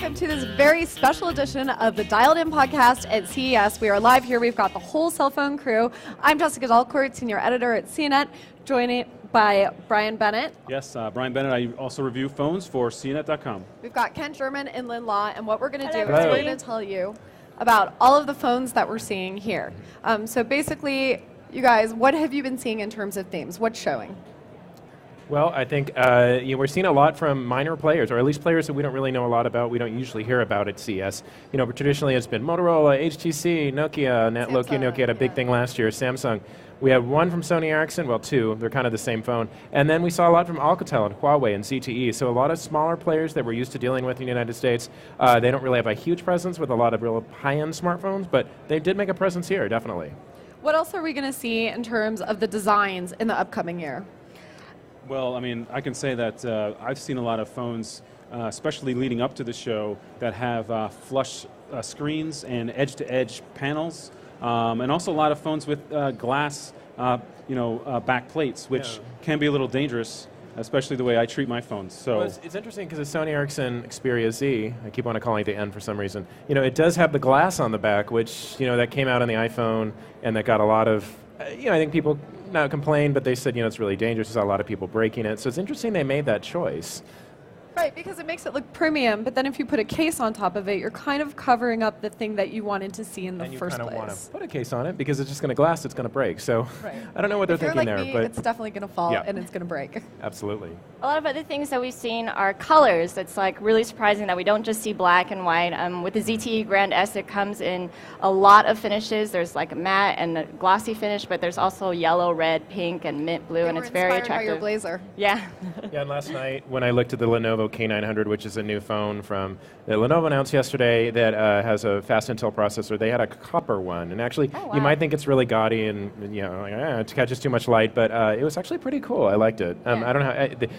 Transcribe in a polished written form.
welcome to this very special edition of the Dialed In podcast at CES. We are live here. We've got the whole cell phone crew. I'm Jessica Dalcourt, senior editor at CNET, joined by Brian Bennett. Yes, Brian Bennett. I also review phones for CNET.com. We've got Ken Sherman and Lynn Law, and what we're going to do is Hello. we're going to tell you about all of the phones that we're seeing here. So basically, you guys, what have you been seeing in terms of themes? What's showing? Well, I think we're seeing a lot from minor players, or at least players that we don't really know a lot about. We don't usually hear about at CES. But traditionally it's been Motorola, HTC, Nokia, Nokia had a big thing last year, Samsung. We had one from Sony Ericsson, well, two. They're kind of the same phone. And then we saw a lot from Alcatel and Huawei and ZTE. So a lot of smaller players that we're used to dealing with in the United States. They don't really have a huge presence with a lot of real high-end smartphones, but they did make a presence here, definitely. What else are we going to see in terms of the designs in the upcoming year? Well, I mean, I can say that I've seen a lot of phones, especially leading up to the show, that have flush screens and edge-to-edge panels, and also a lot of phones with glass, back plates, which can be a little dangerous, especially the way I treat my phones. So well, it's interesting because the Sony Ericsson Xperia Z, I keep on calling it the N for some reason, it does have the glass on the back, which, that came out on the iPhone, and that got a lot of, I think people not complained, but they said, it's really dangerous. There's a lot of people breaking it. So it's interesting they made that choice. Right, because it makes it look premium, but then if you put a case on top of it, you're kind of covering up the thing that you wanted to see in the first place. And you kind of want to put a case on it because it's just going to glass, it's going to break. So right. I don't know what they're thinking there. Me, but it's definitely going to fall and it's going to break. Absolutely. A lot of other things that we've seen are colors. It's like really surprising that we don't just see black and white. With the ZTE Grand S, it comes in a lot of finishes. There's like a matte and a glossy finish, but there's also yellow, red, pink, and mint blue, and it's very attractive. By your blazer. Yeah. Yeah, and last night when I looked at the Lenovo K900, which is a new phone from Lenovo announced yesterday that has a fast Intel processor. They had a copper one, and actually you might think it's really gaudy and it catches too much light, but it was actually pretty cool. I liked it. I don't know, but